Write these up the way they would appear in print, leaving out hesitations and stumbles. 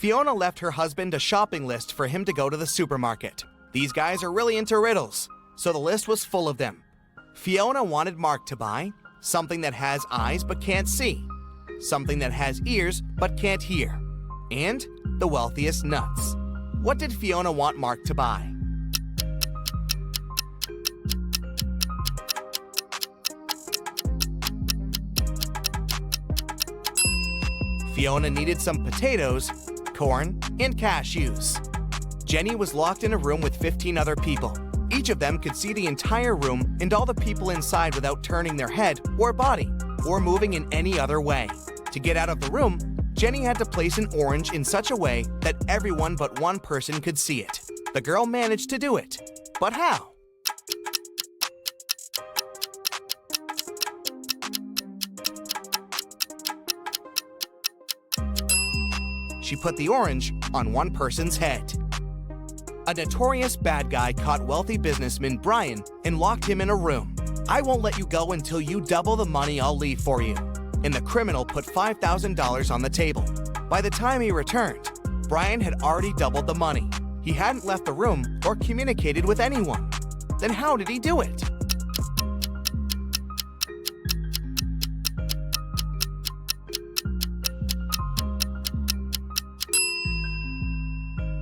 Fiona left her husband a shopping list for him to go to the supermarket. These guys are really into riddles, so the list was full of them. Fiona wanted Mark to buy something that has eyes but can't see, something that has ears but can't hear, and the wealthiest nuts. What did Fiona want Mark to buy? Fiona needed some potatoes, corn, and cashews. Jenny was locked in a room with 15 other people. Each of them could see the entire room and all the people inside without turning their head or body or moving in any other way. To get out of the room, Jenny had to place an orange in such a way that everyone but one person could see it. The girl managed to do it. But how? She put the orange on one person's head. A notorious bad guy caught wealthy businessman Brian and locked him in a room. "I won't let you go until you double the money I'll leave for you." And the criminal put $5,000 on the table. By the time he returned, Brian had already doubled the money. He hadn't left the room or communicated with anyone. Then how did he do it?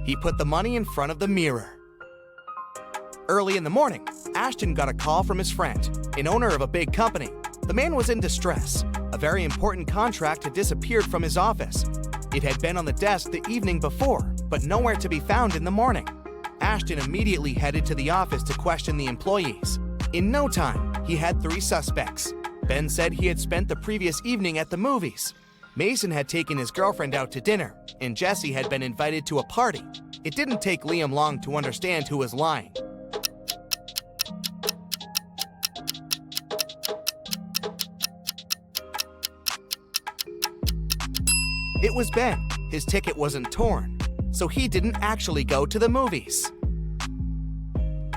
He put the money in front of the mirror. Early in the morning, Ashton got a call from his friend, an owner of a big company. The man was in distress. A very important contract had disappeared from his office. It had been on the desk the evening before, but nowhere to be found in the morning. Ashton immediately headed to the office to question the employees. In no time, he had 3 suspects. Ben said he had spent the previous evening at the movies. Mason had taken his girlfriend out to dinner, and Jesse had been invited to a party. It didn't take Liam long to understand who was lying. It was Ben. His ticket wasn't torn, so he didn't actually go to the movies.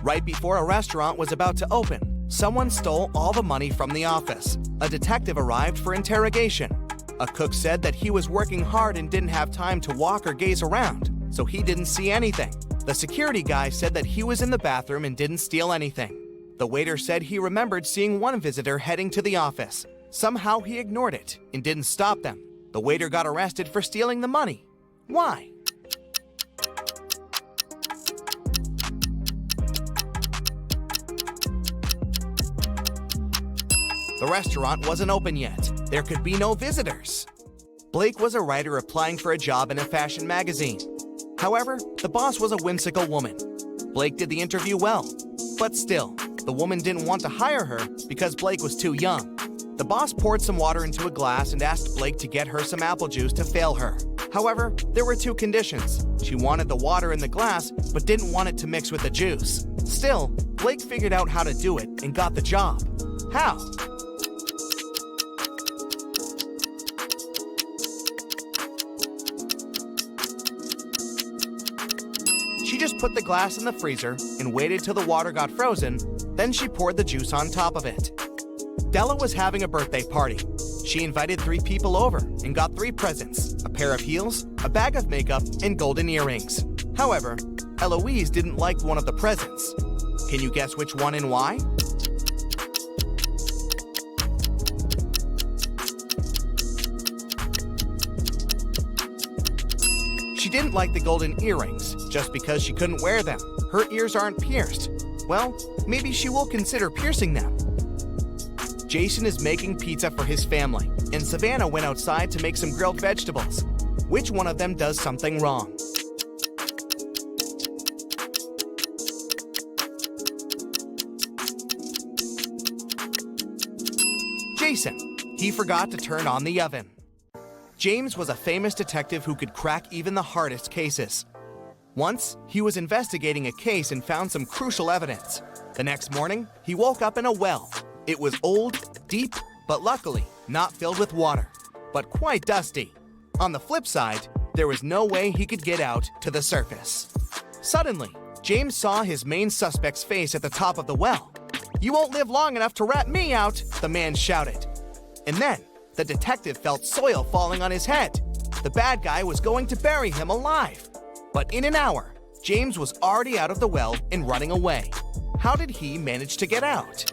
Right before a restaurant was about to open, someone stole all the money from the office. A detective arrived for interrogation. A cook said that he was working hard and didn't have time to walk or gaze around, so he didn't see anything. The security guy said that he was in the bathroom and didn't steal anything. The waiter said he remembered seeing one visitor heading to the office. Somehow he ignored it and didn't stop them. The waiter got arrested for stealing the money. Why? The restaurant wasn't open yet. There could be no visitors. Blake was a writer applying for a job in a fashion magazine. However, the boss was a whimsical woman. Blake did the interview well, but still, the woman didn't want to hire her because Blake was too young. The boss poured some water into a glass and asked Blake to get her some apple juice to fail her. However, there were 2 conditions. She wanted the water in the glass, but didn't want it to mix with the juice. Still, Blake figured out how to do it and got the job. How? She just put the glass in the freezer and waited till the water got frozen, then she poured the juice on top of it. Della was having a birthday party. She invited 3 people over and got 3 presents, a pair of heels, a bag of makeup, and golden earrings. However, Eloise didn't like one of the presents. Can you guess which one and why? She didn't like the golden earrings just because she couldn't wear them. Her ears aren't pierced. Well, maybe she will consider piercing them. Jason is making pizza for his family, and Savannah went outside to make some grilled vegetables. Which one of them does something wrong? Jason. He forgot to turn on the oven. James was a famous detective who could crack even the hardest cases. Once, he was investigating a case and found some crucial evidence. The next morning, he woke up in a well. It was old, deep, but luckily not filled with water, but quite dusty. On the flip side, there was no way he could get out to the surface. Suddenly, James saw his main suspect's face at the top of the well. "You won't live long enough to rat me out," the man shouted. And then, the detective felt soil falling on his head. The bad guy was going to bury him alive. But in an hour, James was already out of the well and running away. How did he manage to get out?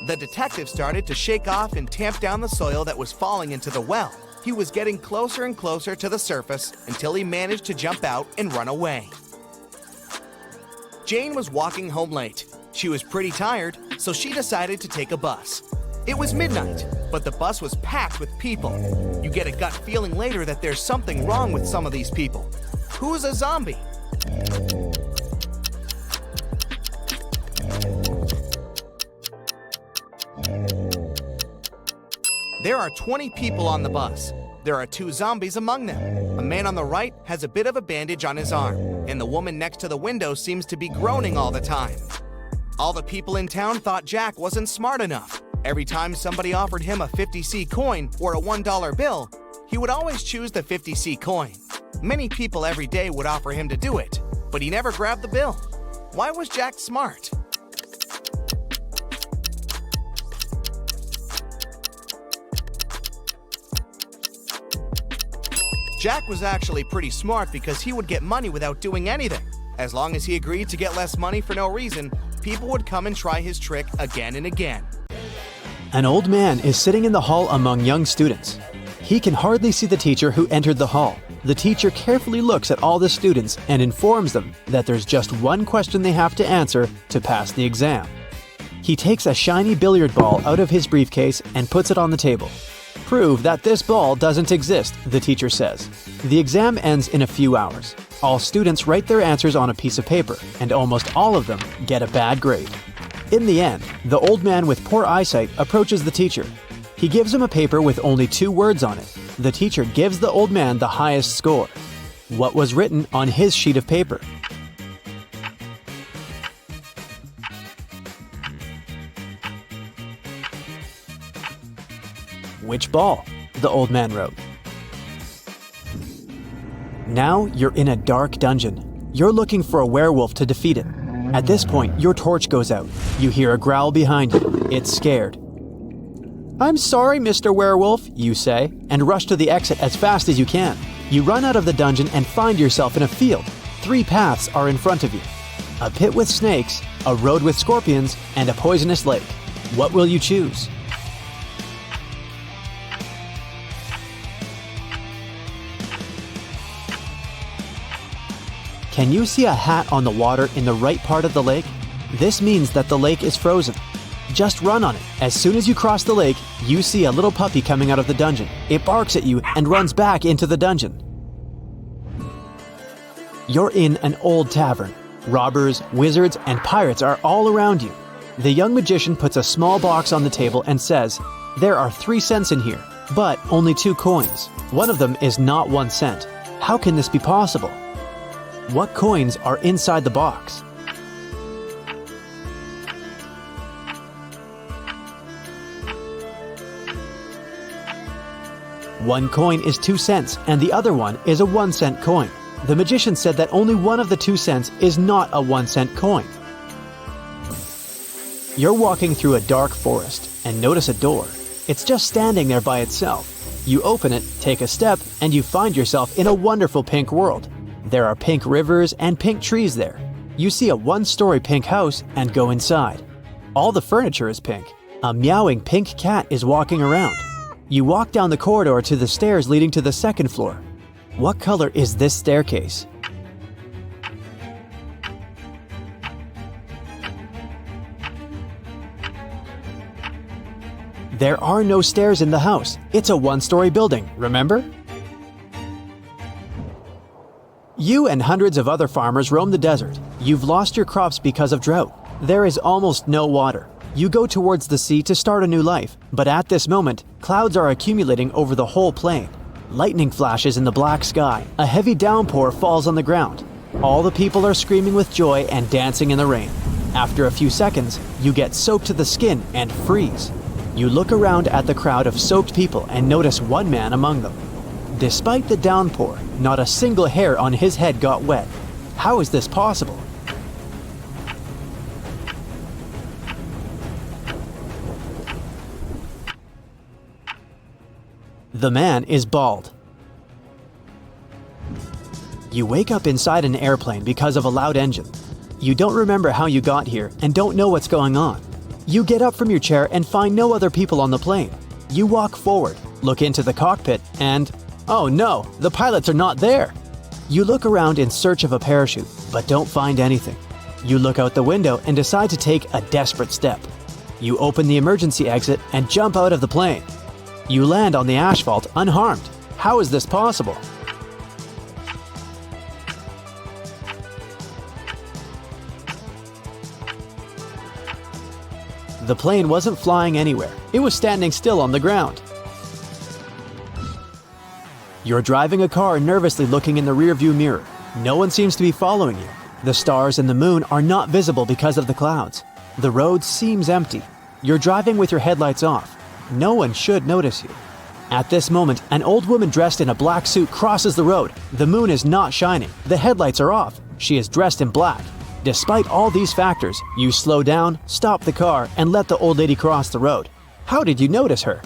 The detective started to shake off and tamp down the soil that was falling into the well. He was getting closer and closer to the surface until he managed to jump out and run away. Jane was walking home late. She was pretty tired, so she decided to take a bus. It was midnight, but the bus was packed with people. You get a gut feeling later that there's something wrong with some of these people. Who's a zombie? There are 20 people on the bus. There are 2 zombies among them. A man on the right has a bit of a bandage on his arm, and the woman next to the window seems to be groaning all the time. All the people in town thought Jack wasn't smart enough. Every time somebody offered him a 50c coin or a $1 bill, he would always choose the 50c coin. Many people every day would offer him to do it, but he never grabbed the bill. Why was Jack smart? Jack was actually pretty smart because he would get money without doing anything. As long as he agreed to get less money for no reason, people would come and try his trick again and again. An old man is sitting in the hall among young students. He can hardly see the teacher who entered the hall. The teacher carefully looks at all the students and informs them that there's just one question they have to answer to pass the exam. He takes a shiny billiard ball out of his briefcase and puts it on the table. Prove that this ball doesn't exist, the teacher says. The exam ends in a few hours. All students write their answers on a piece of paper, and almost all of them get a bad grade. In the end, the old man with poor eyesight approaches the teacher. He gives him a paper with only 2 words on it. The teacher gives the old man the highest score. What was written on his sheet of paper? Which ball? The old man wrote. Now you're in a dark dungeon. You're looking for a werewolf to defeat it. At this point, your torch goes out. You hear a growl behind you. It's scared. "I'm sorry, Mr. Werewolf," you say, and rush to the exit as fast as you can. You run out of the dungeon and find yourself in a field. 3 paths are in front of you. A pit with snakes, a road with scorpions, and a poisonous lake. What will you choose? Can you see a hat on the water in the right part of the lake? This means that the lake is frozen. Just run on it. As soon as you cross the lake, you see a little puppy coming out of the dungeon. It barks at you and runs back into the dungeon. You're in an old tavern. Robbers, wizards, and pirates are all around you. The young magician puts a small box on the table and says, "There are 3 cents in here, but only 2 coins. One of them is not 1 cent. How can this be possible?" What coins are inside the box? One coin is 2 cents, and the other one is a 1 cent coin. The magician said that only one of the 2 cents is not a 1 cent coin. You're walking through a dark forest and notice a door. It's just standing there by itself. You open it, take a step, and you find yourself in a wonderful pink world. There are pink rivers and pink trees there. You see a 1-story pink house and go inside. All the furniture is pink. A meowing pink cat is walking around. You walk down the corridor to the stairs leading to the 2nd floor. What color is this staircase? There are no stairs in the house. It's a 1-story building, remember? You and hundreds of other farmers roam the desert. You've lost your crops because of drought. There is almost no water. You go towards the sea to start a new life, but at this moment, clouds are accumulating over the whole plain. Lightning flashes in the black sky. A heavy downpour falls on the ground. All the people are screaming with joy and dancing in the rain. After a few seconds, you get soaked to the skin and freeze. You look around at the crowd of soaked people and notice one man among them. Despite the downpour, not a single hair on his head got wet. How is this possible? The man is bald. You wake up inside an airplane because of a loud engine. You don't remember how you got here and don't know what's going on. You get up from your chair and find no other people on the plane. You walk forward, look into the cockpit, and oh no, the pilots are not there. You look around in search of a parachute, but don't find anything. You look out the window and decide to take a desperate step. You open the emergency exit and jump out of the plane. You land on the asphalt unharmed. How is this possible? The plane wasn't flying anywhere. It was standing still on the ground. You're driving a car nervously looking in the rearview mirror. No one seems to be following you. The stars and the moon are not visible because of the clouds. The road seems empty. You're driving with your headlights off. No one should notice you. At this moment, an old woman dressed in a black suit crosses the road. The moon is not shining. The headlights are off. She is dressed in black. Despite all these factors, you slow down, stop the car, and let the old lady cross the road. How did you notice her?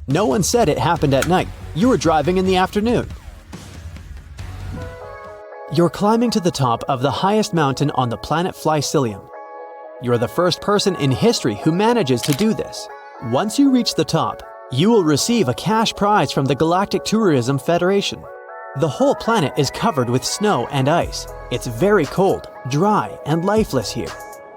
No one said it happened at night. You were driving in the afternoon. You're climbing to the top of the highest mountain on the planet Flycilium. You're the first person in history who manages to do this. Once you reach the top, you will receive a cash prize from the Galactic Tourism Federation. The whole planet is covered with snow and ice. It's very cold, dry, and lifeless here.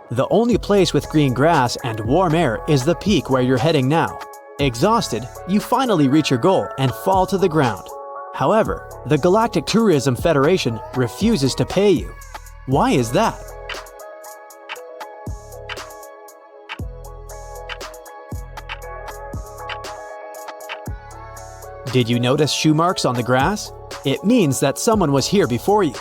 The only place with green grass and warm air is the peak where you're heading now. Exhausted, you finally reach your goal and fall to the ground. However, the Galactic Tourism Federation refuses to pay you. Why is that? Did you notice shoe marks on the grass? It means that someone was here before you.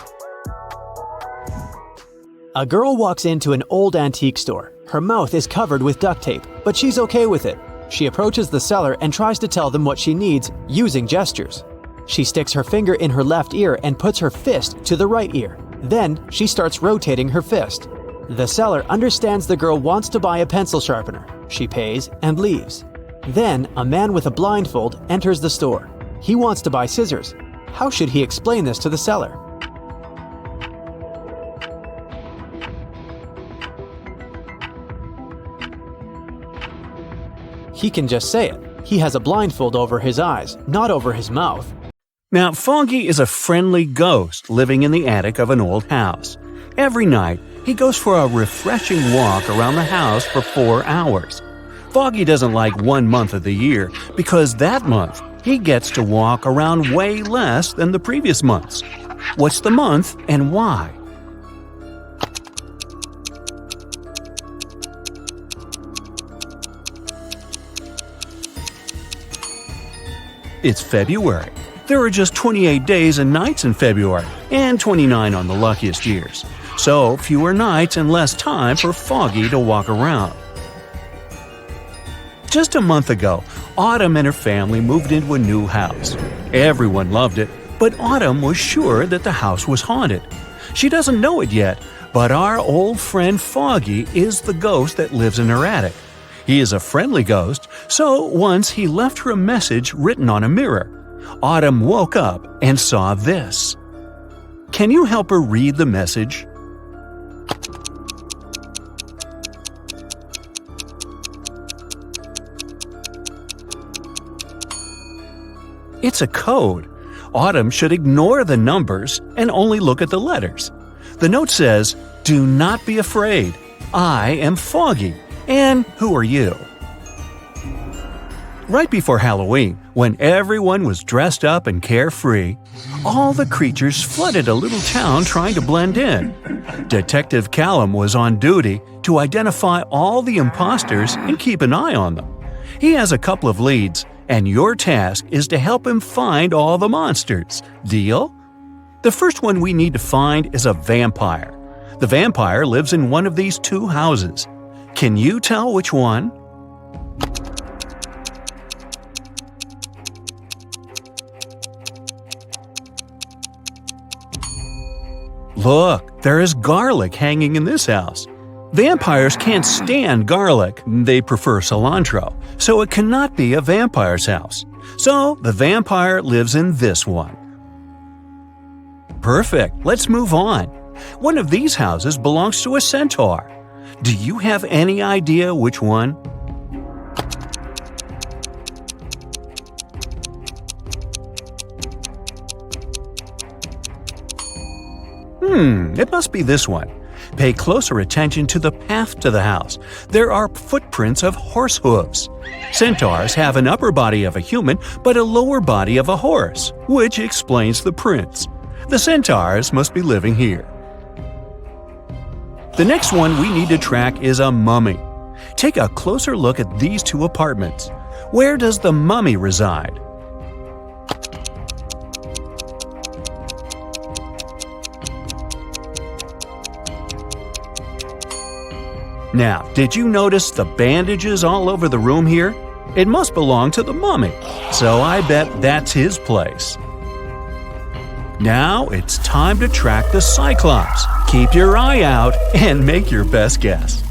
A girl walks into an old antique store. Her mouth is covered with duct tape, but she's okay with it. She approaches the seller and tries to tell them what she needs using gestures. She sticks her finger in her left ear and puts her fist to the right ear. Then she starts rotating her fist. The seller understands the girl wants to buy a pencil sharpener. She pays and leaves. Then a man with a blindfold enters the store. He wants to buy scissors. How should he explain this to the seller? He can just say it. He has a blindfold over his eyes, not over his mouth. Now, Foggy is a friendly ghost living in the attic of an old house. Every night, he goes for a refreshing walk around the house for 4 hours. Foggy doesn't like 1 month of the year because that month he gets to walk around way less than the previous months. What's the month and why? It's February. There are just 28 days and nights in February, and 29 on the luckiest years. So, fewer nights and less time for Foggy to walk around. Just a month ago, Autumn and her family moved into a new house. Everyone loved it, but Autumn was sure that the house was haunted. She doesn't know it yet, but our old friend Foggy is the ghost that lives in her attic. He is a friendly ghost, so once he left her a message written on a mirror. Autumn woke up and saw this. Can you help her read the message? It's a code. Autumn should ignore the numbers and only look at the letters. The note says, "Do not be afraid. I am Foggy. And who are you?" Right before Halloween, when everyone was dressed up and carefree, all the creatures flooded a little town trying to blend in. Detective Callum was on duty to identify all the imposters and keep an eye on them. He has a couple of leads, and your task is to help him find all the monsters. Deal? The first one we need to find is a vampire. The vampire lives in one of these 2 houses. Can you tell which one? Look, there is garlic hanging in this house. Vampires can't stand garlic, they prefer cilantro, so it cannot be a vampire's house. So the vampire lives in this one. Perfect, let's move on. One of these houses belongs to a centaur. Do you have any idea which one? It must be this one. Pay closer attention to the path to the house. There are footprints of horse hooves. Centaurs have an upper body of a human, but a lower body of a horse, which explains the prints. The centaurs must be living here. The next one we need to track is a mummy. Take a closer look at these two apartments. Where does the mummy reside? Now, did you notice the bandages all over the room here? It must belong to the mummy, so I bet that's his place. Now it's time to track the Cyclops. Keep your eye out and make your best guess.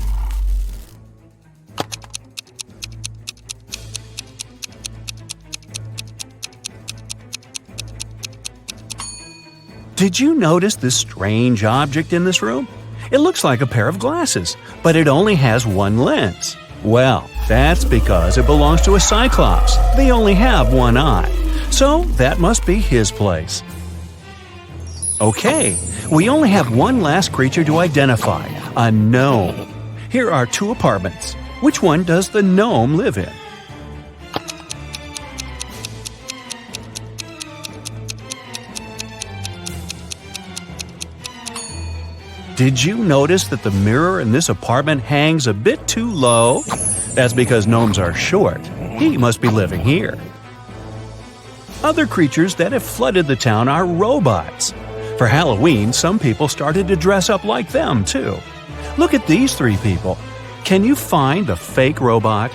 Did you notice this strange object in this room? It looks like a pair of glasses, but it only has one lens. Well, that's because it belongs to a Cyclops. They only have one eye. So that must be his place. Okay, we only have one last creature to identify, a gnome. Here are two apartments. Which one does the gnome live in? Did you notice that the mirror in this apartment hangs a bit too low? That's because gnomes are short. He must be living here. Other creatures that have flooded the town are robots. For Halloween, some people started to dress up like them, too. Look at these three people. Can you find the fake robot?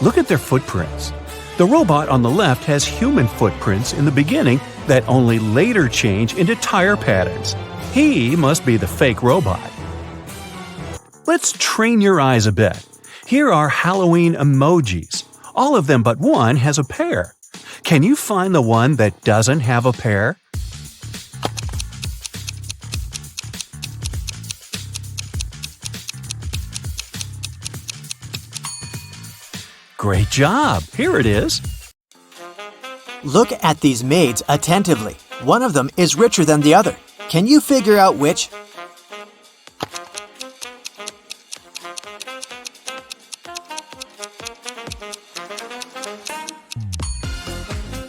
Look at their footprints. The robot on the left has human footprints in the beginning that only later change into tire patterns. He must be the fake robot. Let's train your eyes a bit. Here are Halloween emojis. All of them but one has a pair. Can you find the one that doesn't have a pair? Great job! Here it is. Look at these maids attentively. One of them is richer than the other. Can you figure out which?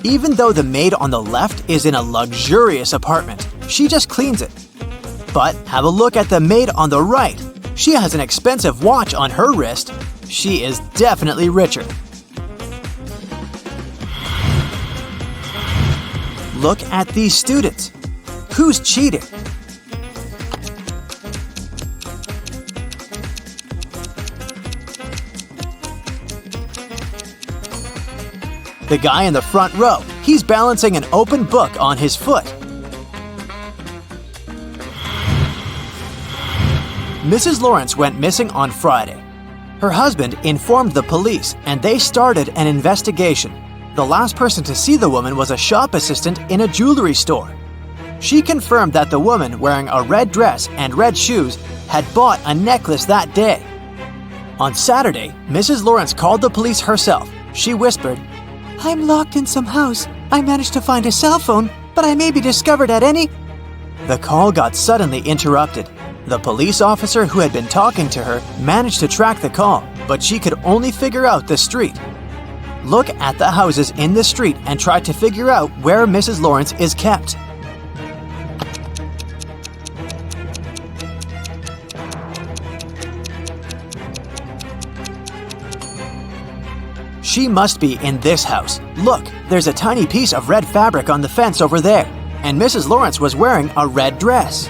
Even though the maid on the left is in a luxurious apartment, she just cleans it. But have a look at the maid on the right. She has an expensive watch on her wrist. She is definitely richer. Look at these students. Who's cheating? The guy in the front row. He's balancing an open book on his foot. Mrs. Lawrence went missing on Friday. Her husband informed the police, and they started an investigation. The last person to see the woman was a shop assistant in a jewelry store. She confirmed that the woman, wearing a red dress and red shoes, had bought a necklace that day. On Saturday, Mrs. Lawrence called the police herself. She whispered, "I'm locked in some house. I managed to find a cell phone, but I may be discovered at any..." The call got suddenly interrupted. The police officer who had been talking to her managed to track the call, but she could only figure out the street. Look at the houses in the street and try to figure out where Mrs. Lawrence is kept. She must be in this house. Look, there's a tiny piece of red fabric on the fence over there, and Mrs. Lawrence was wearing a red dress.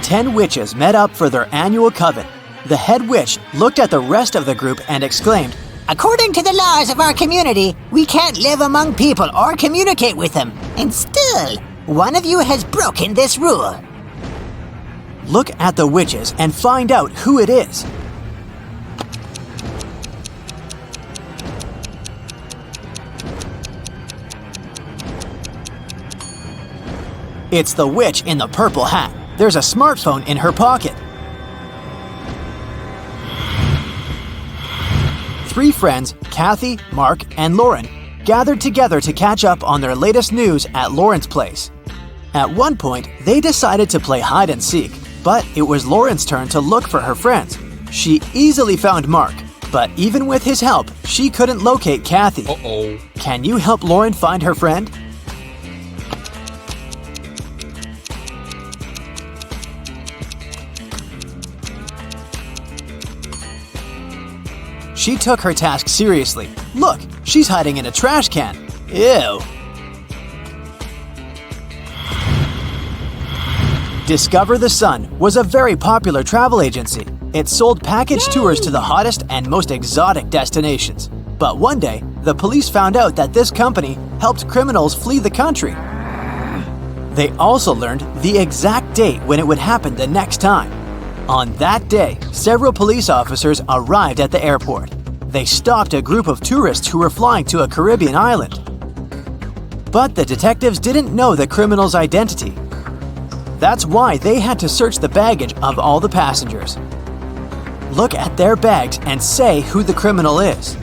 10 witches met up for their annual coven. The head witch looked at the rest of the group and exclaimed, According to the laws of our community, we can't live among people or communicate with them. And still, one of you has broken this rule. Look at the witches and find out who it is. It's the witch in the purple hat. There's a smartphone in her pocket. 3 friends, Kathy, Mark, and Lauren, gathered together to catch up on their latest news at Lauren's place. At one point, they decided to play hide and seek, but it was Lauren's turn to look for her friends. She easily found Mark, but even with his help, she couldn't locate Kathy. Can you help Lauren find her friend? She took her task seriously. Look, she's hiding in a trash can. Ew. Discover the Sun was a very popular travel agency. It sold package tours to the hottest and most exotic destinations. But one day, the police found out that this company helped criminals flee the country. They also learned the exact date when it would happen the next time. On that day, several police officers arrived at the airport. They stopped a group of tourists who were flying to a Caribbean island. But the detectives didn't know the criminal's identity. That's why they had to search the baggage of all the passengers. Look at their bags and say who the criminal is.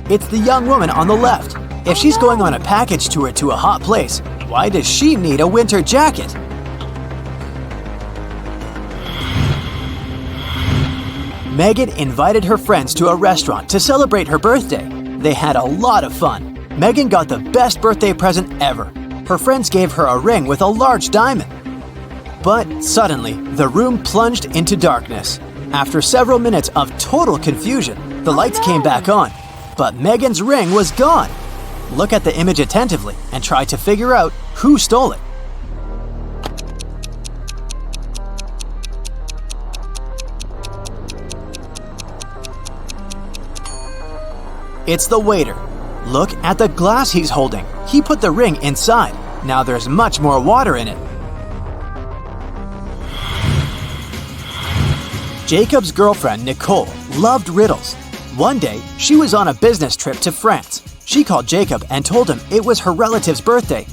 It's the young woman on the left. If she's going on a package tour to a hot place, why does she need a winter jacket? Megan invited her friends to a restaurant to celebrate her birthday. They had a lot of fun. Megan got the best birthday present ever. Her friends gave her a ring with a large diamond. But suddenly, the room plunged into darkness. After several minutes of total confusion, the lights came back on. But Megan's ring was gone. Look at the image attentively and try to figure out who stole it. It's the waiter. Look at the glass he's holding. He put the ring inside. Now there's much more water in it. Jacob's girlfriend, Nicole, loved riddles. One day, she was on a business trip to France. She called Jacob and told him it was her relative's birthday.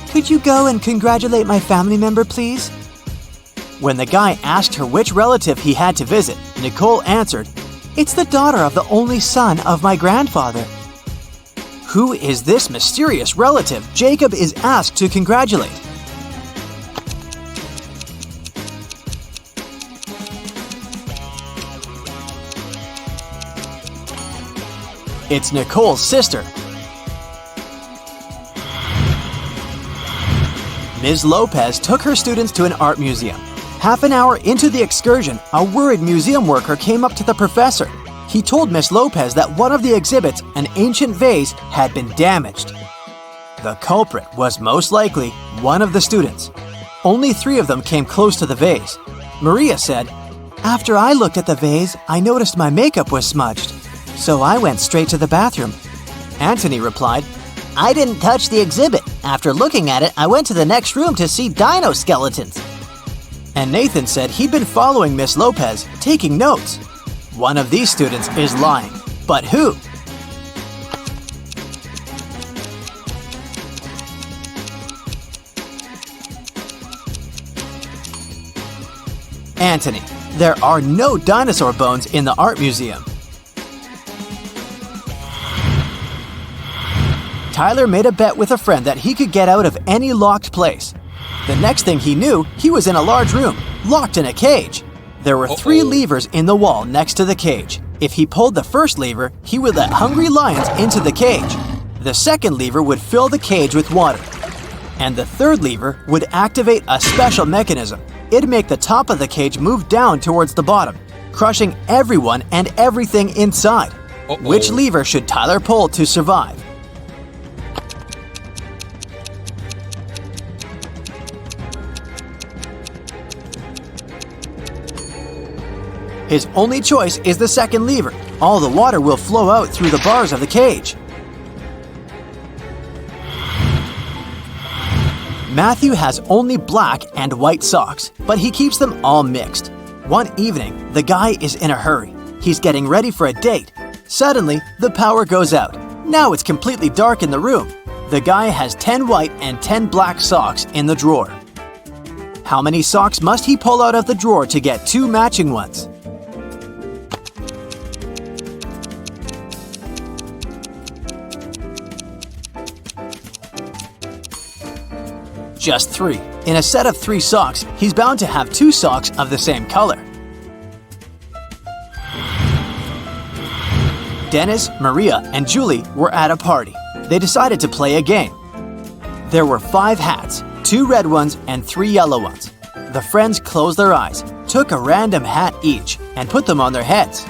Could you go and congratulate my family member, please? When the guy asked her which relative he had to visit, Nicole answered, It's the daughter of the only son of my grandfather. Who is this mysterious relative Jacob is asked to congratulate? It's Nicole's sister. Ms. Lopez took her students to an art museum. Half an hour into the excursion, a worried museum worker came up to the professor. He told Ms. Lopez that one of the exhibits, an ancient vase, had been damaged. The culprit was most likely one of the students. Only 3 of them came close to the vase. Maria said, After I looked at the vase, I noticed my makeup was smudged. So I went straight to the bathroom. Anthony replied, I didn't touch the exhibit. After looking at it, I went to the next room to see dino skeletons. And Nathan said he'd been following Miss Lopez, taking notes. One of these students is lying. But who? Anthony. There are no dinosaur bones in the art museum. Tyler made a bet with a friend that he could get out of any locked place. The next thing he knew, he was in a large room, locked in a cage. There were 3 levers in the wall next to the cage. If he pulled the first lever, he would let hungry lions into the cage. The second lever would fill the cage with water. And the third lever would activate a special mechanism. It'd make the top of the cage move down towards the bottom, crushing everyone and everything inside. Which lever should Tyler pull to survive? His only choice is the second lever. All the water will flow out through the bars of the cage. Matthew has only black and white socks, but he keeps them all mixed. One evening, the guy is in a hurry. He's getting ready for a date. Suddenly, the power goes out. Now it's completely dark in the room. The guy has 10 white and 10 black socks in the drawer. How many socks must he pull out of the drawer to get 2 matching ones? Just 3. In a set of 3 socks, he's bound to have 2 socks of the same color. Dennis, Maria, and Julie were at a party. They decided to play a game. There were 5 hats, 2 red ones and 3 yellow ones. The friends closed their eyes, took a random hat each, and put them on their heads.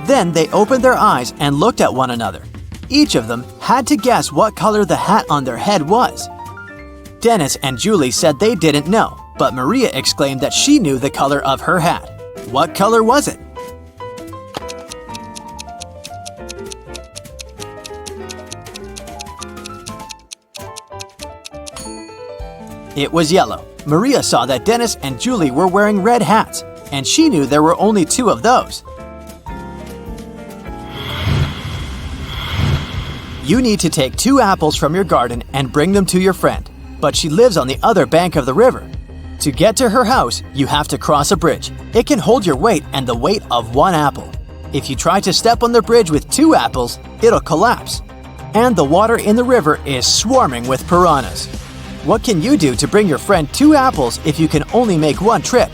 Then they opened their eyes and looked at one another. Each of them had to guess what color the hat on their head was. Dennis and Julie said they didn't know, but Maria exclaimed that she knew the color of her hat. What color was it? It was yellow. Maria saw that Dennis and Julie were wearing red hats, and she knew there were only 2 of those. You need to take 2 apples from your garden and bring them to your friend, but she lives on the other bank of the river. To get to her house, you have to cross a bridge. It can hold your weight and the weight of 1 apple. If you try to step on the bridge with 2 apples, it'll collapse. And the water in the river is swarming with piranhas. What can you do to bring your friend 2 apples if you can only make 1 trip?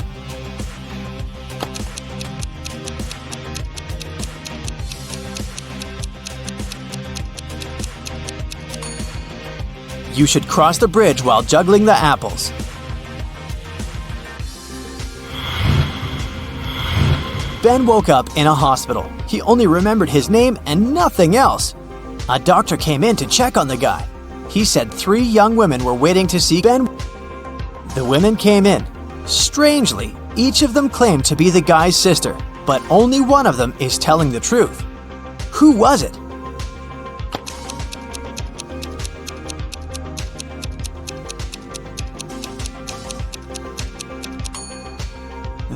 You should cross the bridge while juggling the apples. Ben woke up in a hospital. He only remembered his name and nothing else. A doctor came in to check on the guy. He said 3 young women were waiting to see Ben. The women came in. Strangely, each of them claimed to be the guy's sister, but only one of them is telling the truth. Who was it?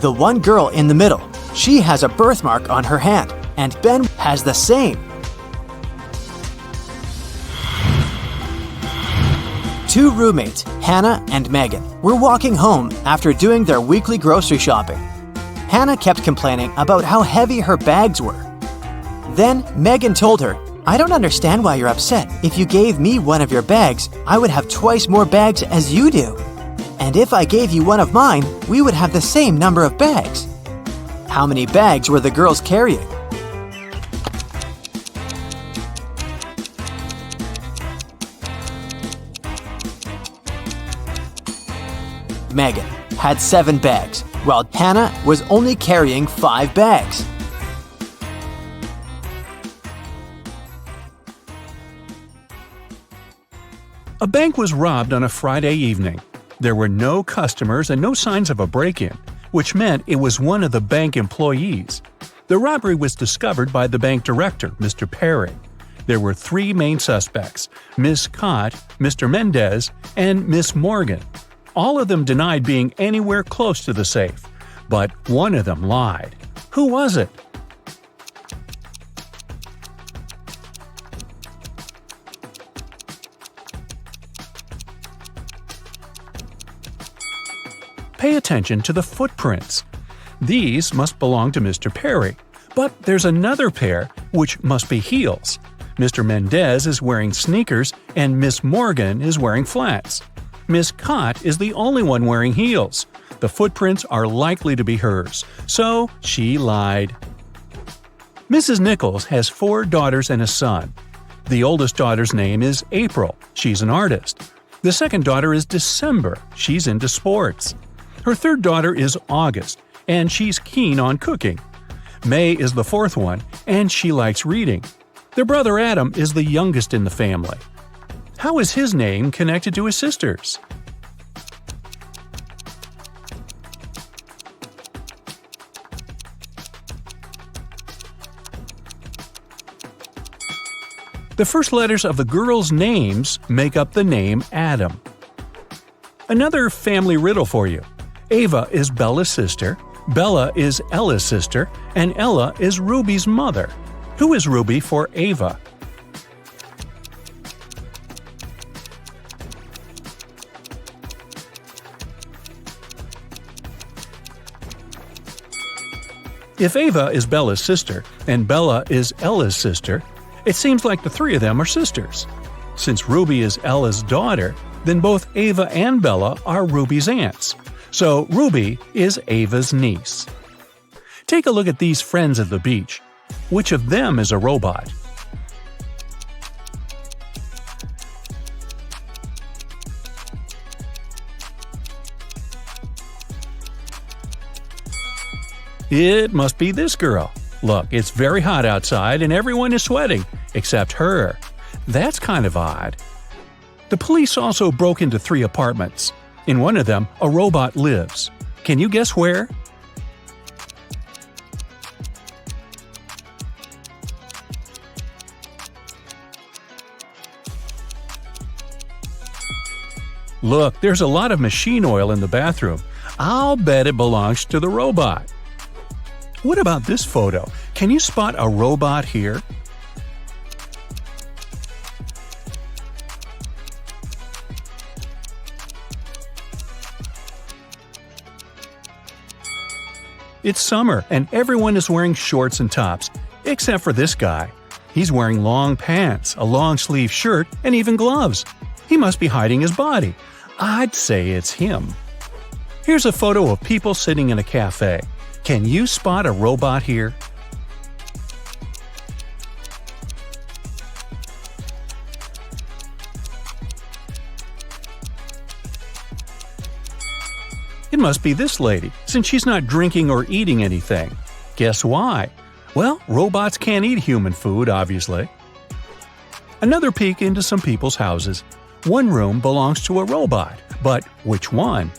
The one girl in the middle. She has a birthmark on her hand, and Ben has the same. 2 roommates, Hannah and Megan, were walking home after doing their weekly grocery shopping. Hannah kept complaining about how heavy her bags were. Then Megan told her, "I don't understand why you're upset. If you gave me one of your bags, I would have twice more bags as you do. And if I gave you one of mine, we would have the same number of bags." How many bags were the girls carrying? Megan had 7 bags, while Hannah was only carrying 5 bags. A bank was robbed on a Friday evening. There were no customers and no signs of a break-in, which meant it was one of the bank employees. The robbery was discovered by the bank director, Mr. Perry. There were 3 main suspects, Miss Cott, Mr. Mendez, and Miss Morgan. All of them denied being anywhere close to the safe, but one of them lied. Who was it? Pay attention to the footprints. These must belong to Mr. Perry, but there's another pair which must be heels. Mr. Mendez is wearing sneakers and Miss Morgan is wearing flats. Miss Cott is the only one wearing heels. The footprints are likely to be hers, so she lied. Mrs. Nichols has 4 daughters and a son. The oldest daughter's name is April. She's an artist. The second daughter is December. She's into sports. Her third daughter is August, and she's keen on cooking. May is the fourth one, and she likes reading. Their brother Adam is the youngest in the family. How is his name connected to his sister's? The first letters of the girls' names make up the name Adam. Another family riddle for you. Ava is Bella's sister, Bella is Ella's sister, and Ella is Ruby's mother. Who is Ruby for Ava? If Ava is Bella's sister and Bella is Ella's sister, it seems like the three of them are sisters. Since Ruby is Ella's daughter, then both Ava and Bella are Ruby's aunts. So Ruby is Ava's niece. Take a look at these friends at the beach. Which of them is a robot? It must be this girl. Look, it's very hot outside and everyone is sweating, except her. That's kind of odd. The police also broke into 3 apartments. In one of them, a robot lives. Can you guess where? Look, there's a lot of machine oil in the bathroom. I'll bet it belongs to the robot. What about this photo? Can you spot a robot here? It's summer and everyone is wearing shorts and tops, except for this guy. He's wearing long pants, a long-sleeve shirt, and even gloves. He must be hiding his body. I'd say it's him. Here's a photo of people sitting in a cafe. Can you spot a robot here? It must be this lady, since she's not drinking or eating anything. Guess why? Well, robots can't eat human food, obviously. Another peek into some people's houses. One room belongs to a robot, but which one?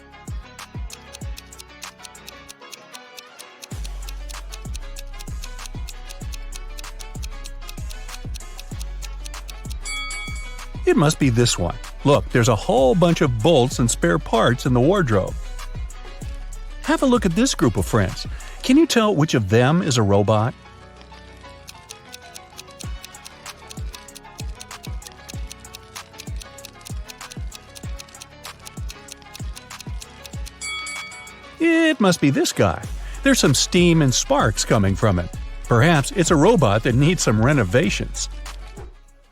It must be this one. Look, there's a whole bunch of bolts and spare parts in the wardrobe. Have a look at this group of friends. Can you tell which of them is a robot? It must be this guy. There's some steam and sparks coming from it. Perhaps it's a robot that needs some renovations.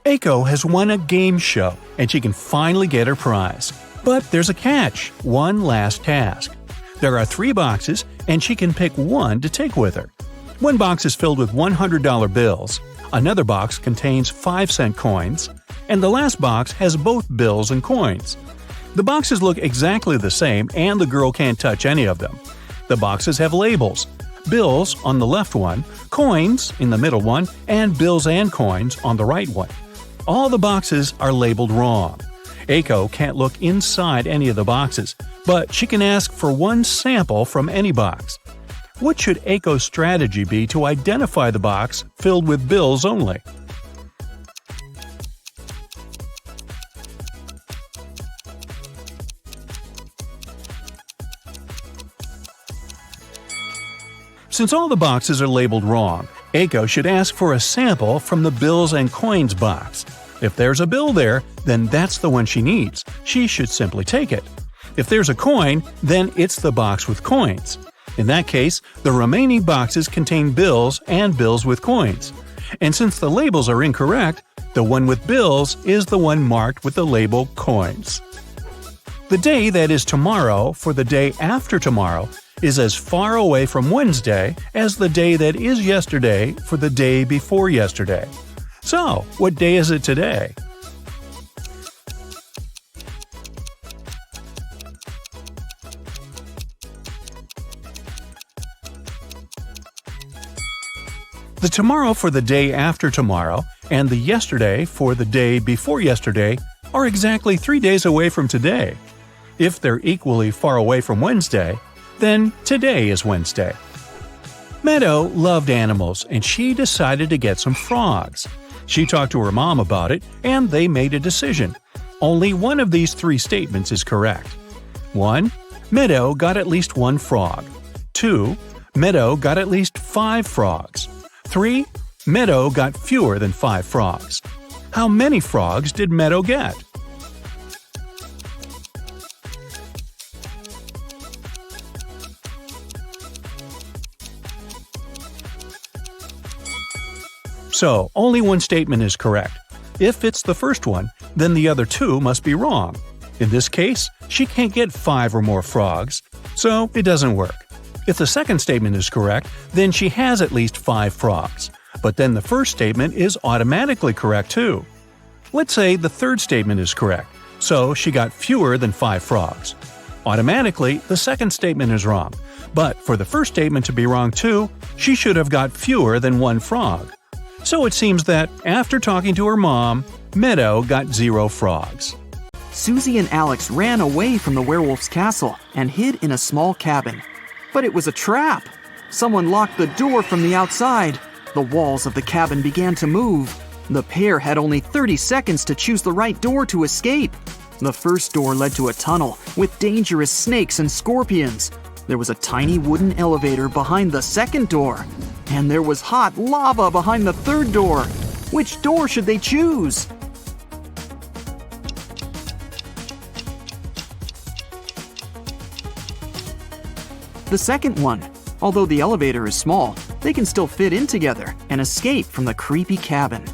Aiko has won a game show, and she can finally get her prize. But there's a catch, one last task. There are 3 boxes, and she can pick one to take with her. One box is filled with $100 bills, another box contains 5-cent coins, and the last box has both bills and coins. The boxes look exactly the same, and the girl can't touch any of them. The boxes have labels. Bills on the left one, coins in the middle one, and bills and coins on the right one. All the boxes are labeled wrong. Aiko can't look inside any of the boxes, but she can ask for one sample from any box. What should Aiko's strategy be to identify the box filled with bills only? Since all the boxes are labeled wrong, Aiko should ask for a sample from the bills and coins box. If there's a bill there, then that's the one she needs. She should simply take it. If there's a coin, then it's the box with coins. In that case, the remaining boxes contain bills and bills with coins. And since the labels are incorrect, the one with bills is the one marked with the label coins. The day that is tomorrow for the day after tomorrow is as far away from Wednesday as the day that is yesterday for the day before yesterday. So, what day is it today? The tomorrow for the day after tomorrow and the yesterday for the day before yesterday are exactly 3 days away from today. If they're equally far away from Wednesday, then today is Wednesday. Meadow loved animals and she decided to get some frogs. She talked to her mom about it and they made a decision. Only one of these 3 statements is correct. 1. Meadow got at least 1 frog. 2. Meadow got at least 5 frogs. 3. Meadow got fewer than 5 frogs. How many frogs did Meadow get? So, only one statement is correct. If it's the first one, then the other 2 must be wrong. In this case, she can't get 5 or more frogs, so it doesn't work. If the second statement is correct, then she has at least 5 frogs. But then the first statement is automatically correct too. Let's say the third statement is correct, so she got fewer than 5 frogs. Automatically, the second statement is wrong. But for the first statement to be wrong too, she should have got fewer than 1 frog. So it seems that, after talking to her mom, Meadow got 0 frogs. Susie and Alex ran away from the werewolf's castle and hid in a small cabin. But it was a trap! Someone locked the door from the outside. The walls of the cabin began to move. The pair had only 30 seconds to choose the right door to escape. The first door led to a tunnel with dangerous snakes and scorpions. There was a tiny wooden elevator behind the second door. And there was hot lava behind the third door. Which door should they choose? The second one. Although the elevator is small, they can still fit in together and escape from the creepy cabin.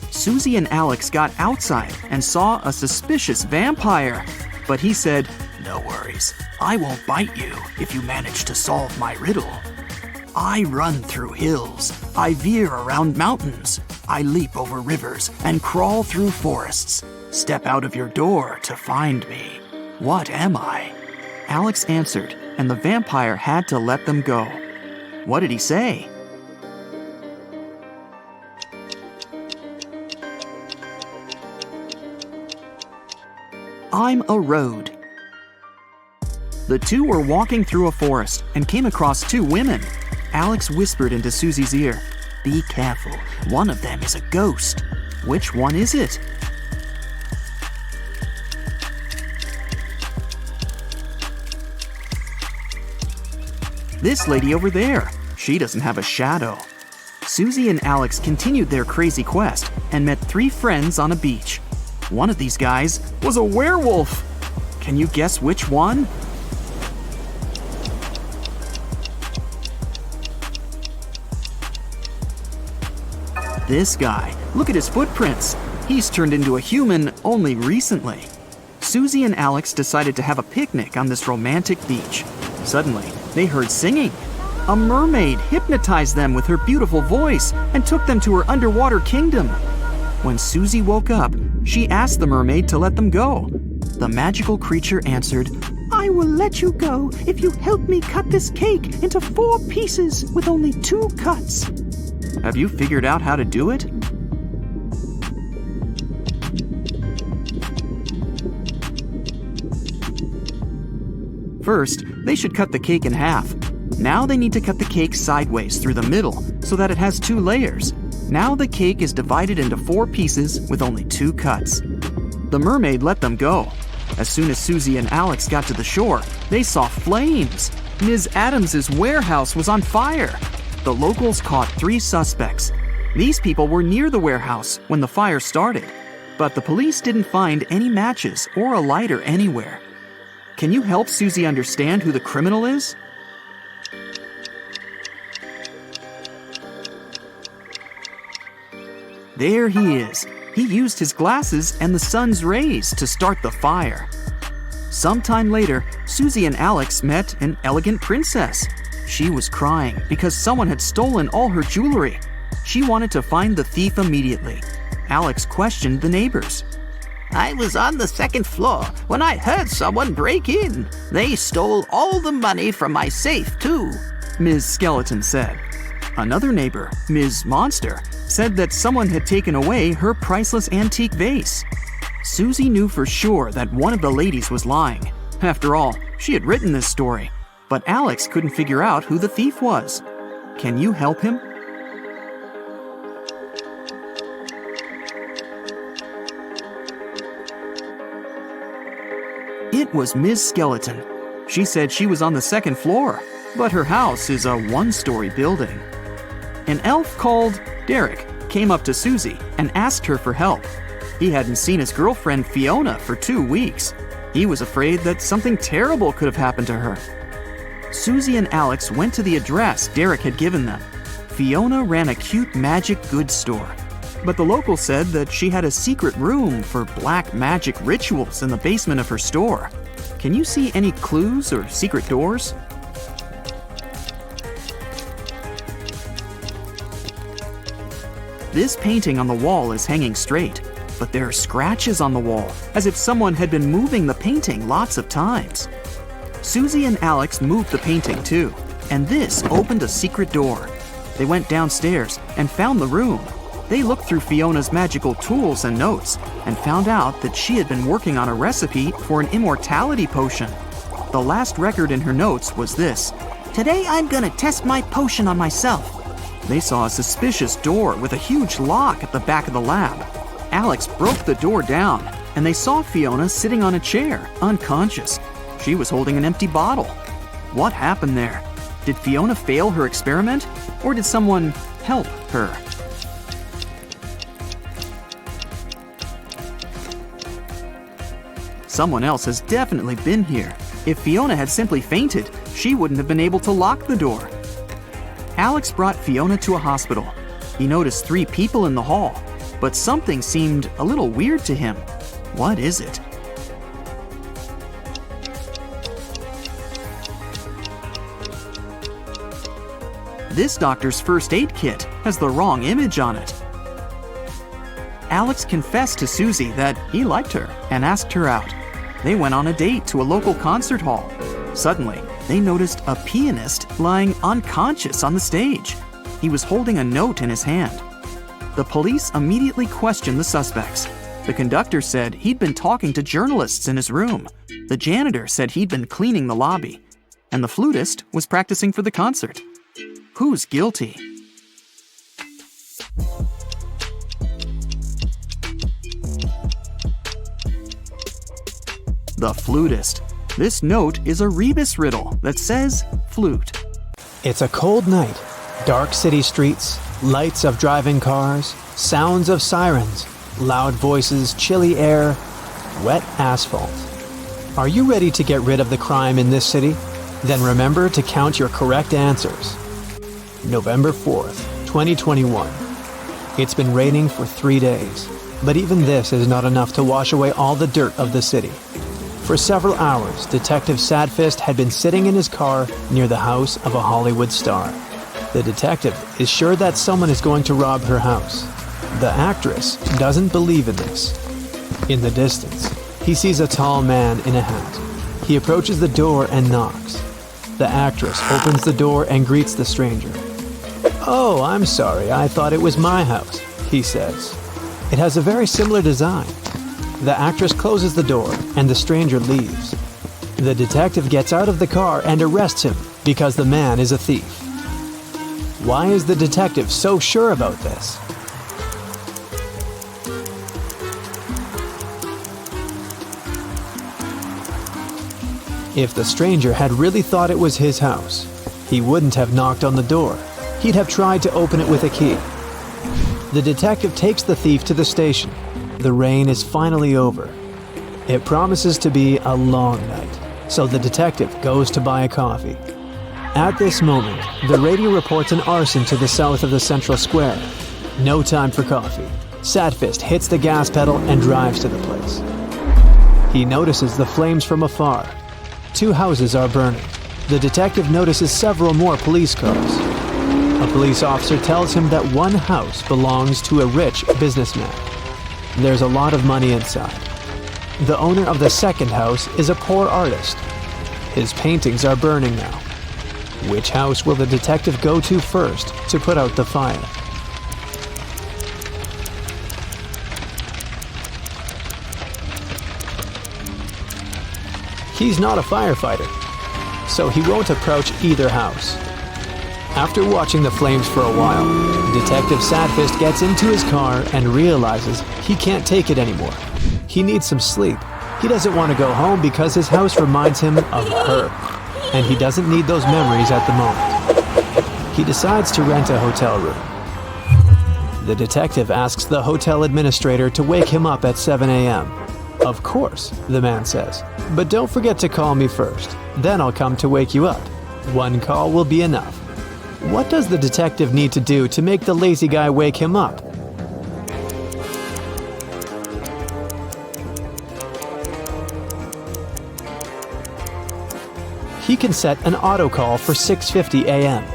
Susie and Alex got outside and saw a suspicious vampire. But he said, "No worries, I won't bite you if you manage to solve my riddle. I run through hills, I veer around mountains, I leap over rivers and crawl through forests. Step out of your door to find me. What am I?" Alex answered, and the vampire had to let them go. What did he say? "I'm a road." The two were walking through a forest and came across 2 women. Alex whispered into Susie's ear, "Be careful, one of them is a ghost. Which one is it?" "This lady over there. She doesn't have a shadow." Susie and Alex continued their crazy quest and met 3 friends on a beach. One of these guys was a werewolf. Can you guess which one? This guy. Look at his footprints. He's turned into a human only recently. Susie and Alex decided to have a picnic on this romantic beach. Suddenly, they heard singing. A mermaid hypnotized them with her beautiful voice and took them to her underwater kingdom. When Susie woke up, she asked the mermaid to let them go. The magical creature answered, "I will let you go if you help me cut this cake into 4 pieces with only 2 cuts." Have you figured out how to do it? First, they should cut the cake in half. Now they need to cut the cake sideways through the middle so that it has 2 layers. Now the cake is divided into 4 pieces with only 2 cuts. The mermaid let them go. As soon as Susie and Alex got to the shore, they saw flames. Ms. Adams's warehouse was on fire. The locals caught 3 suspects. These people were near the warehouse when the fire started, but the police didn't find any matches or a lighter anywhere. Can you help Susie understand who the criminal is? There he is. He used his glasses and the sun's rays to start the fire. Sometime later, Susie and Alex met an elegant princess. She was crying because someone had stolen all her jewelry. She wanted to find the thief immediately. Alex questioned the neighbors. "I was on the 2nd floor when I heard someone break in. They stole all the money from my safe, too," Ms. Skeleton said. Another neighbor, Ms. Monster, said that someone had taken away her priceless antique vase. Susie knew for sure that one of the ladies was lying. After all, she had written this story, but Alex couldn't figure out who the thief was. Can you help him? It was Ms. Skeleton. She said she was on the second floor, but her house is a one-story building. An elf called Derek came up to Susie and asked her for help. He hadn't seen his girlfriend Fiona for 2 weeks. He was afraid that something terrible could have happened to her. Susie and Alex went to the address Derek had given them. Fiona ran a cute magic goods store, but the locals said that she had a secret room for black magic rituals in the basement of her store. Can you see any clues or secret doors? This painting on the wall is hanging straight, but there are scratches on the wall, as if someone had been moving the painting lots of times. Susie and Alex moved the painting too, and this opened a secret door. They went downstairs and found the room. They looked through Fiona's magical tools and notes and found out that she had been working on a recipe for an immortality potion. The last record in her notes was this: Today I'm gonna test my potion on myself. They saw a suspicious door with a huge lock at the back of the lab. Alex broke the door down, and they saw Fiona sitting on a chair, unconscious. She was holding an empty bottle. What happened there? Did Fiona fail her experiment, or did someone help her? Someone else has definitely been here. If Fiona had simply fainted, she wouldn't have been able to lock the door. Alex brought Fiona to a hospital. He noticed 3 people in the hall, but something seemed a little weird to him. What is it? This doctor's first aid kit has the wrong image on it. Alex confessed to Susie that he liked her and asked her out. They went on a date to a local concert hall. Suddenly, they noticed a pianist lying unconscious on the stage. He was holding a note in his hand. The police immediately questioned the suspects. The conductor said he'd been talking to journalists in his room. The janitor said he'd been cleaning the lobby. And the flutist was practicing for the concert. Who's guilty? The flutist. This note is a rebus riddle that says flute. It's a cold night. Dark city streets, lights of driving cars, sounds of sirens, loud voices, chilly air, wet asphalt. Are you ready to get rid of the crime in this city? Then remember to count your correct answers. November 4th, 2021. It's been raining for 3 days, but even this is not enough to wash away all the dirt of the city. For several hours, Detective Sadfist had been sitting in his car near the house of a Hollywood star. The detective is sure that someone is going to rob her house. The actress doesn't believe in this. In the distance, he sees a tall man in a hat. He approaches the door and knocks. The actress opens the door and greets the stranger. "Oh, I'm sorry, I thought it was my house," he says. It has a very similar design. The actress closes the door and the stranger leaves. The detective gets out of the car and arrests him because the man is a thief. Why is the detective so sure about this? If the stranger had really thought it was his house, he wouldn't have knocked on the door. He'd have tried to open it with a key. The detective takes the thief to the station. The rain is finally over. It promises to be a long night, so the detective goes to buy a coffee. At this moment, the radio reports an arson to the south of the central square. No time for coffee. Sadfist hits the gas pedal and drives to the place. He notices the flames from afar. 2 houses are burning. The detective notices several more police cars. A police officer tells him that one house belongs to a rich businessman. There's a lot of money inside. The owner of the second house is a poor artist. His paintings are burning now. Which house will the detective go to first to put out the fire? He's not a firefighter, so he won't approach either house. After watching the flames for a while, Detective Sadfist gets into his car and realizes he can't take it anymore. He needs some sleep. He doesn't want to go home because his house reminds him of her, and he doesn't need those memories at the moment. He decides to rent a hotel room. The detective asks the hotel administrator to wake him up at 7 a.m. Of course, the man says, but don't forget to call me first. Then I'll come to wake you up. One call will be enough. What does the detective need to do to make the lazy guy wake him up? He can set an auto call for 6:50 a.m.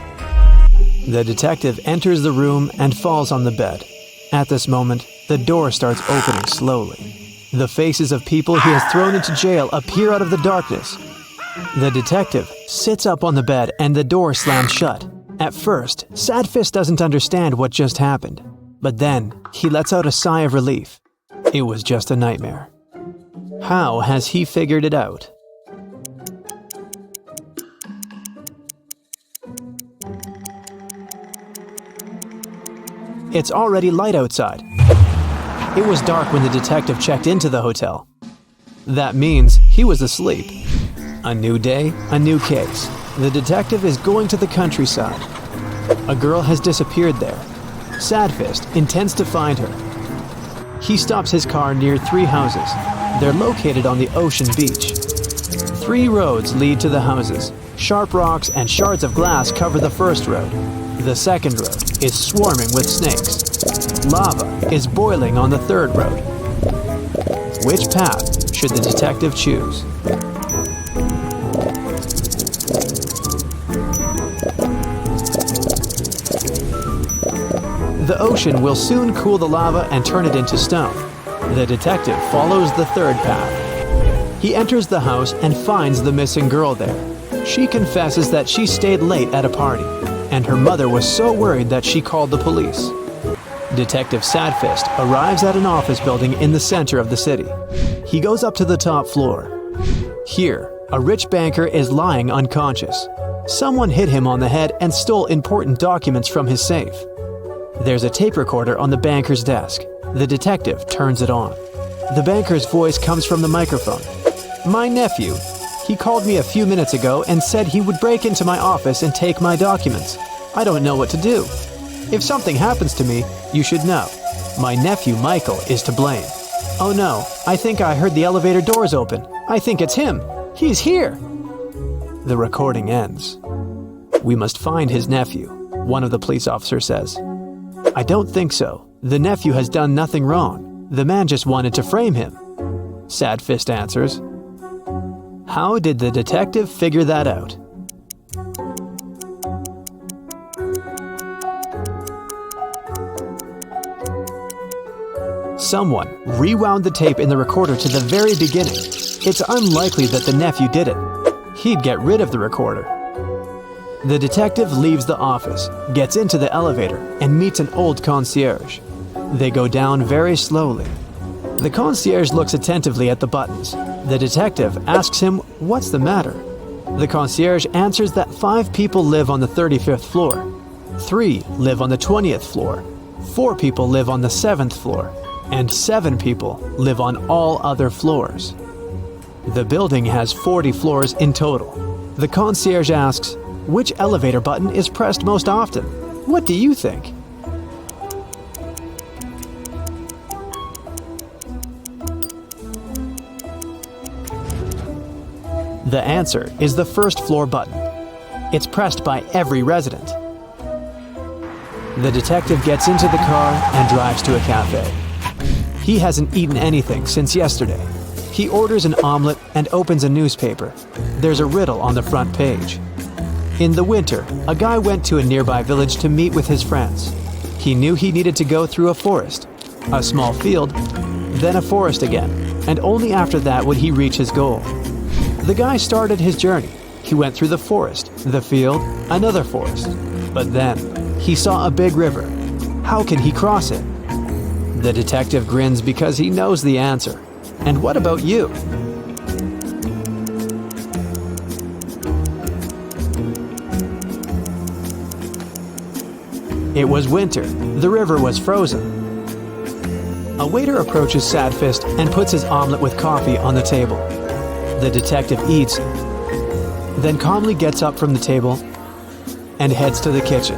The detective enters the room and falls on the bed. At this moment, the door starts opening slowly. The faces of people he has thrown into jail appear out of the darkness. The detective sits up on the bed and the door slams shut. At first, Sadfist doesn't understand what just happened, but then he lets out a sigh of relief. It was just a nightmare. How has he figured it out? It's already light outside. It was dark when the detective checked into the hotel. That means he was asleep. A new day, a new case. The detective is going to the countryside. A girl has disappeared there. Sadfist intends to find her. He stops his car near 3 houses. They're located on the ocean beach. 3 roads lead to the houses. Sharp rocks and shards of glass cover the first road. The second road is swarming with snakes. Lava is boiling on the third road. Which path should the detective choose? The ocean will soon cool the lava and turn it into stone. The detective follows the third path. He enters the house and finds the missing girl there. She confesses that she stayed late at a party, and her mother was so worried that she called the police. Detective Sadfist arrives at an office building in the center of the city. He goes up to the top floor. Here, a rich banker is lying unconscious. Someone hit him on the head and stole important documents from his safe. There's a tape recorder on the banker's desk. The detective turns it on. The banker's voice comes from the microphone. "My nephew. He called me a few minutes ago and said he would break into my office and take my documents. I don't know what to do. If something happens to me, you should know. My nephew Michael is to blame. Oh no, I think I heard the elevator doors open. I think it's him. He's here." The recording ends. "We must find his nephew," one of the police officers says. "I don't think so. The nephew has done nothing wrong. The man just wanted to frame him," Sadfist answers. How did the detective figure that out? Someone rewound the tape in the recorder to the very beginning. It's unlikely that the nephew did it. He'd get rid of the recorder. The detective leaves the office, gets into the elevator, and meets an old concierge. They go down very slowly. The concierge looks attentively at the buttons. The detective asks him what's the matter. The concierge answers that 5 people live on the 35th floor. 3 live on the 20th floor. 4 people live on the 7th floor. And 7 people live on all other floors. The building has 40 floors in total. The concierge asks, which elevator button is pressed most often? What do you think? The answer is the first floor button. It's pressed by every resident. The detective gets into the car and drives to a cafe. He hasn't eaten anything since yesterday. He orders an omelet and opens a newspaper. There's a riddle on the front page. In the winter, a guy went to a nearby village to meet with his friends. He knew he needed to go through a forest, a small field, then a forest again, and only after that would he reach his goal. The guy started his journey. He went through the forest, the field, another forest. But then, he saw a big river. How can he cross it? The detective grins because he knows the answer. And what about you? It was winter. The river was frozen. A waiter approaches Sadfist and puts his omelet with coffee on the table. The detective eats, then calmly gets up from the table and heads to the kitchen.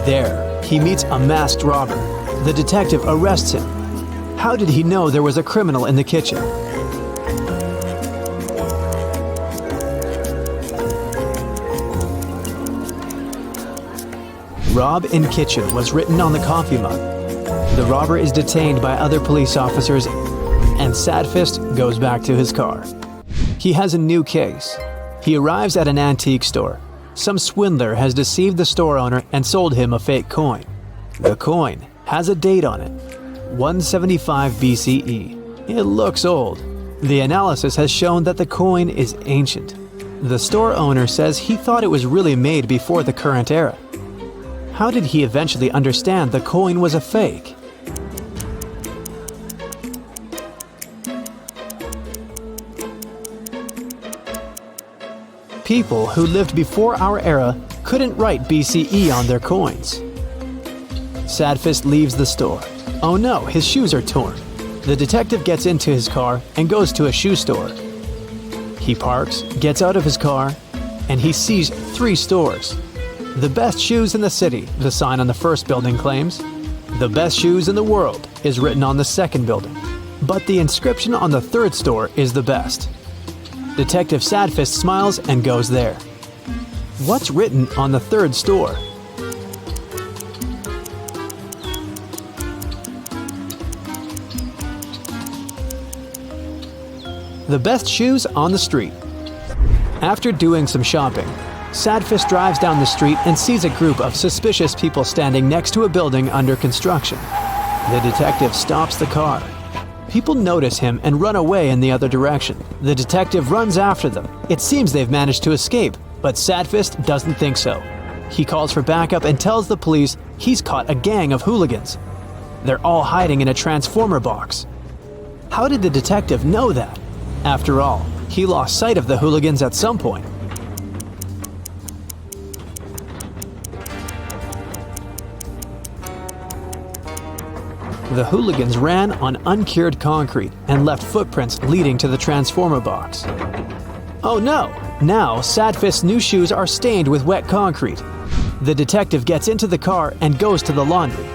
There, he meets a masked robber. The detective arrests him. How did he know there was a criminal in the kitchen? Rob in kitchen was written on the coffee mug. The robber is detained by other police officers, and Sadfist goes back to his car. He has a new case. He arrives at an antique store. Some swindler has deceived the store owner and sold him a fake coin. The coin has a date on it, 175 BCE. It looks old. The analysis has shown that the coin is ancient. The store owner says he thought it was really made before the current era. How did he eventually understand the coin was a fake? People who lived before our era couldn't write BCE on their coins. Sadfist leaves the store. Oh no, his shoes are torn. The detective gets into his car and goes to a shoe store. He parks, gets out of his car, and he sees 3 stores. The best shoes in the city, the sign on the first building claims. The best shoes in the world is written on the second building. But the inscription on the third store is the best. Detective Sadfist smiles and goes there. What's written on the third store? The best shoes on the street. After doing some shopping, Sadfist drives down the street and sees a group of suspicious people standing next to a building under construction. The detective stops the car. People notice him and run away in the other direction. The detective runs after them. It seems they've managed to escape, but Sadfist doesn't think so. He calls for backup and tells the police he's caught a gang of hooligans. They're all hiding in a transformer box. How did the detective know that? After all, he lost sight of the hooligans at some point. The hooligans ran on uncured concrete and left footprints leading to the transformer box. Oh no! Now, Sadfist's new shoes are stained with wet concrete. The detective gets into the car and goes to the laundry.